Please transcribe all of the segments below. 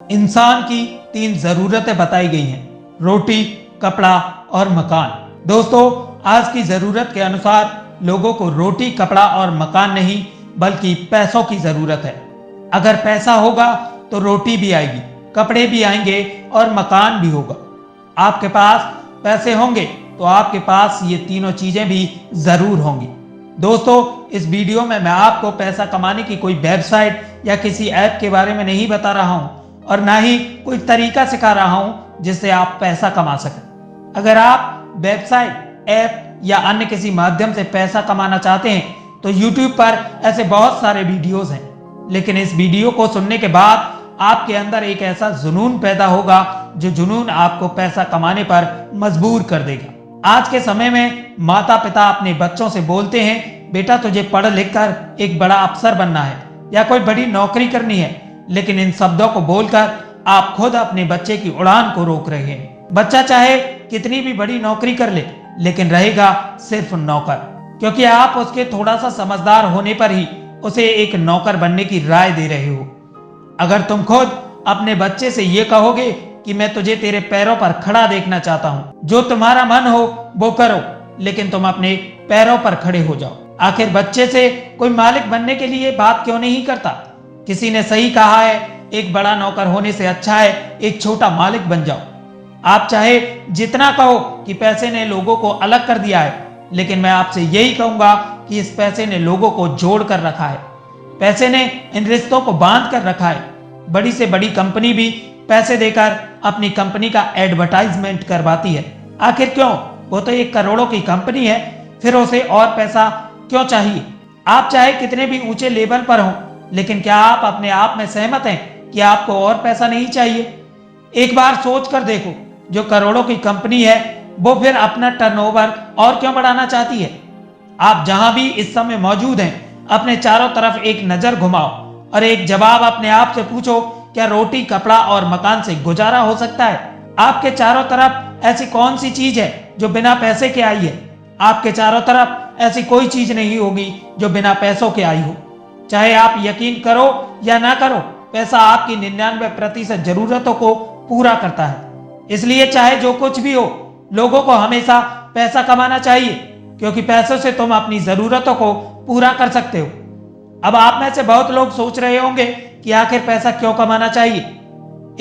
इंसान की तीन जरूरतें बताई गई हैं, रोटी, कपड़ा और मकान। दोस्तों, आज की जरूरत के अनुसार लोगों को रोटी, कपड़ा और मकान नहीं बल्कि पैसों की जरूरत है। अगर पैसा होगा तो रोटी भी आएगी, कपड़े भी आएंगे और मकान भी होगा। आपके पास पैसे होंगे तो आपके पास ये तीनों चीजें भी जरूर होंगी। दोस्तों, इस वीडियो में मैं आपको पैसा कमाने की कोई वेबसाइट या किसी ऐप के बारे में नहीं बता रहा हूं और ना ही कोई तरीका सिखा रहा हूं जिससे आप पैसा कमा सकें। अगर आप वेबसाइट, ऐप या अन्य किसी माध्यम से पैसा कमाना चाहते हैं तो YouTube पर ऐसे बहुत सारे वीडियोस हैं, लेकिन इस वीडियो को सुनने के बाद आपके अंदर एक ऐसा जुनून पैदा होगा जो जुनून आपको पैसा कमाने पर मजबूर कर देगा। आज के समय में माता पिता अपने बच्चों से बोलते हैं, बेटा तुझे पढ़ लिख कर एक बड़ा अफसर बनना है या कोई बड़ी नौकरी करनी है, लेकिन इन शब्दों को बोलकर आप खुद अपने बच्चे की उड़ान को रोक रहे हैं। बच्चा चाहे कितनी भी बड़ी नौकरी कर ले, लेकिन रहेगा सिर्फ नौकर, क्योंकि आप उसके थोड़ा सा समझदार होने पर ही उसे एक नौकर बनने की राय दे रहे हो। अगर तुम खुद अपने बच्चे से ये कहोगे कि मैं तुझे तेरे पैरों पर खड़ा देखना चाहता हूँ, जो तुम्हारा मन हो वो करो, लेकिन तुम अपने पैरों पर खड़े हो जाओ। आखिर बच्चे से कोई मालिक बनने के लिए बात क्यों नहीं करता? किसी ने सही कहा है, एक बड़ा नौकर होने से अच्छा है एक छोटा मालिक बन जाओ। आप चाहे जितना कहो कि पैसे ने लोगों को अलग कर दिया है, लेकिन मैं आपसे यही कहूंगा कि इस पैसे ने लोगों को जोड़ कर रखा है। पैसे ने इन रिश्तों को बांध कर रखा है। बड़ी से बड़ी कंपनी भी पैसे देकर अपनी कंपनी का एडवर्टाइजमेंट करवाती है। आखिर क्यों? वो तो एक करोड़ों की कंपनी है, फिर उसे और पैसा क्यों चाहिए? आप चाहे कितने भी ऊंचे लेवल पर हो, लेकिन क्या आप अपने आप में सहमत हैं कि आपको और पैसा नहीं चाहिए? एक बार सोच कर देखो, जो करोड़ों की कंपनी है वो फिर अपना टर्नओवर और क्यों बढ़ाना चाहती है? आप जहां भी इस समय मौजूद हैं, अपने चारों तरफ एक नजर घुमाओ और एक जवाब अपने आप से पूछो, क्या रोटी, कपड़ा और मकान से गुजारा हो सकता है? आपके चारों तरफ ऐसी कौन सी चीज है जो बिना पैसे के आई है? आपके चारों तरफ ऐसी कोई चीज नहीं होगी जो बिना पैसों के आई हो। चाहे आप यकीन करो या ना करो, पैसा आपकी 99% जरूरतों को पूरा करता है। इसलिए चाहे जो कुछ भी हो, लोगों को हमेशा पैसा कमाना चाहिए, क्योंकि पैसों से तुम अपनी जरूरतों को पूरा कर सकते हो। अब आप में से बहुत लोग सोच रहे होंगे कि आखिर पैसा क्यों कमाना चाहिए।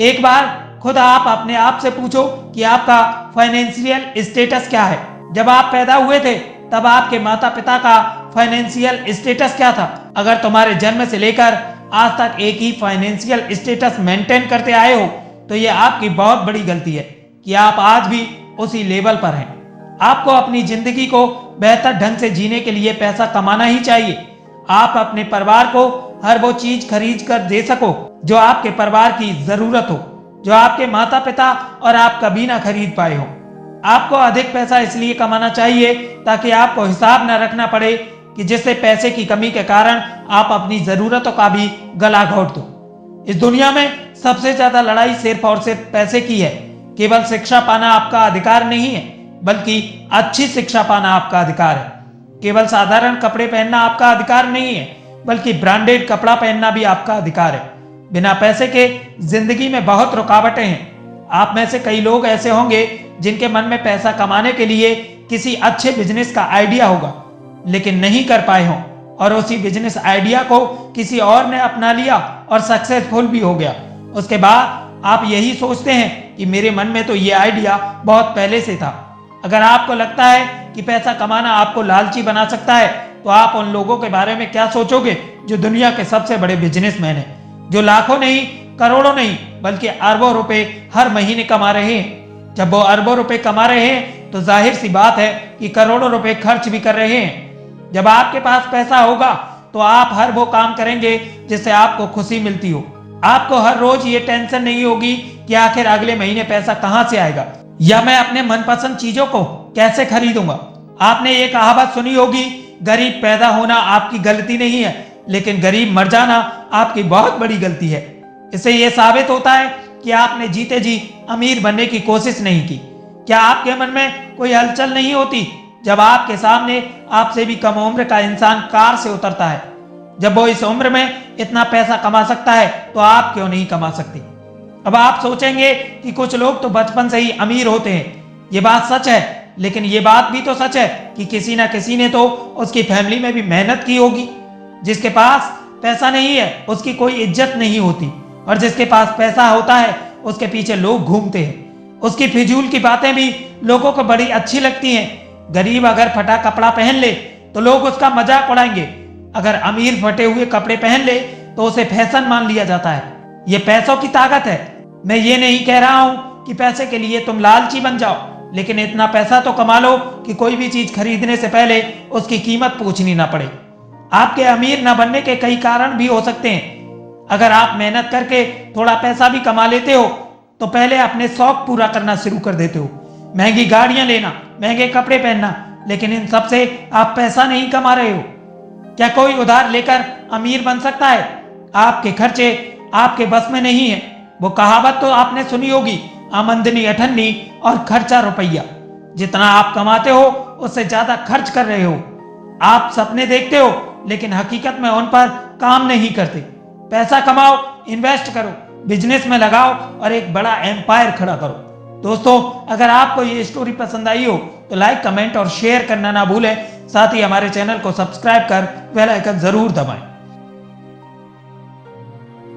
एक बार खुद आप अपने आप से पूछो कि आपका फाइनेंशियल स्टेटस क्या है। जब आप पैदा हुए थे तब आपके माता पिता का फाइनेंशियल स्टेटस क्या था? अगर तुम्हारे जन्म से लेकर आज तक एक ही फाइनेंशियल स्टेटस मेंटेन करते आए हो तो ये आपकी बहुत बड़ी गलती है कि आप आज भी उसी लेवल पर हैं। आपको अपनी जिंदगी को बेहतर ढंग से जीने के लिए पैसा कमाना ही चाहिए। आप अपने परिवार को हर वो चीज खरीद कर दे सको जो आपके परिवार की जरूरत हो, जो आपके माता पिता और आप कभी ना खरीद पाए हो। आपको अधिक पैसा इसलिए कमाना चाहिए ताकि आपको हिसाब न रखना पड़े कि जिससे पैसे की कमी के कारण आप अपनी जरूरतों का भी गला घोट दो। इस दुनिया में सबसे ज्यादा लड़ाई सिर्फ और सिर्फ पैसे की है। केवल शिक्षा पाना आपका अधिकार नहीं है, बल्कि अच्छी शिक्षा पाना आपका अधिकार है। केवल साधारण कपड़े पहनना आपका अधिकार नहीं है, बल्कि ब्रांडेड कपड़ा पहनना भी आपका अधिकार है। बिना पैसे के जिंदगी में बहुत रुकावटें हैं। आप में से कई लोग ऐसे होंगे जिनके मन में पैसा कमाने के लिए किसी अच्छे बिजनेस का आइडिया होगा, लेकिन नहीं कर पाए हों, और उसी बिजनेस आइडिया को किसी और ने अपना लिया और सक्सेसफुल भी हो गया। उसके बाद आप यही सोचते हैं कि मेरे मन में तो ये आइडिया बहुत पहले से था। अगर आपको लगता है कि पैसा कमाना आपको लालची बना सकता है, तो आप उन लोगों के बारे में क्या सोचोगे जो दुनिया के सबसे बड़े बिजनेसमैन हैं, जो लाखों नहीं, करोड़ों नहीं, बल्कि अरबों रुपए हर महीने कमा रहे हैं। जब वो अरबों रुपए कमा रहे हैं तो जाहिर सी बात है कि करोड़ों रुपए खर्च भी कर रहे हैं। जब आपके पास पैसा होगा तो आप हर वो काम करेंगे जिससे आपको खुशी मिलती हो। आपको हर रोज ये टेंशन नहीं होगी कि आखिर अगले महीने पैसा कहां से आएगा या मैं अपने मनपसंद चीजों को कैसे खरीदूंगा। आपने ये कहावत सुनी होगी, गरीब पैदा होना आपकी गलती नहीं है, लेकिन गरीब मर जाना आपकी बहुत बड़ी गलती है। इससे यह साबित होता है कि आपने जीते जी अमीर बनने की कोशिश नहीं की। क्या आपके मन में कोई हलचल नहीं होती जब आपके सामने आपसे भी कम उम्र का इंसान कार से उतरता है? जब वो इस उम्र में इतना पैसा कमा सकता है तो आप क्यों नहीं कमा सकते? अब आप सोचेंगे कि कुछ लोग तो बचपन से ही अमीर होते हैं। ये बात सच है, लेकिन ये बात भी तो सच है कि किसी ना किसी ने तो उसकी फैमिली में भी मेहनत की होगी। जिसके पास पैसा नहीं है उसकी कोई इज्जत नहीं होती, और जिसके पास पैसा होता है उसके पीछे लोग घूमते हैं। उसकी फिजूल की बातें भी लोगों को बड़ी अच्छी लगती हैं। गरीब अगर फटा कपड़ा पहन ले तो लोग उसका मजाक उड़ाएंगे, अगर अमीर फटे हुए कपड़े पहन ले तो उसे फैशन मान लिया जाता है। ये पैसों की ताकत है। मैं ये नहीं कह रहा हूं कि पैसे के लिए तुम लालची बन जाओ, लेकिन इतना पैसा तो कमा लो कि कोई भी चीज खरीदने से पहले उसकी कीमत पूछनी ना पड़े। आपके अमीर न बनने के कई कारण भी हो सकते हैं। अगर आप मेहनत करके थोड़ा पैसा भी कमा लेते हो तो पहले अपने शौक पूरा करना शुरू कर देते हो, महंगी गाड़ियां लेना, महंगे कपड़े पहनना, लेकिन इन सब से आप पैसा नहीं कमा रहे हो। क्या कोई उधार लेकर अमीर बन सकता है? आपके खर्चे आपके बस में नहीं है। वो कहावत तो आपने सुनी होगी, आमदनी अठन्नी और खर्चा रुपया। जितना आप कमाते हो उससे ज्यादा खर्च कर रहे हो। आप सपने देखते हो लेकिन हकीकत में उन पर काम नहीं करते। पैसा कमाओ, इन्वेस्ट करो, बिजनेस में लगाओ और एक बड़ा एम्पायर खड़ा करो। दोस्तों, अगर आपको ये स्टोरी पसंद आई हो तो लाइक, कमेंट और शेयर करना ना भूलें। साथ ही हमारे चैनल को सब्सक्राइब कर बेल आइकन जरूर दबाएं।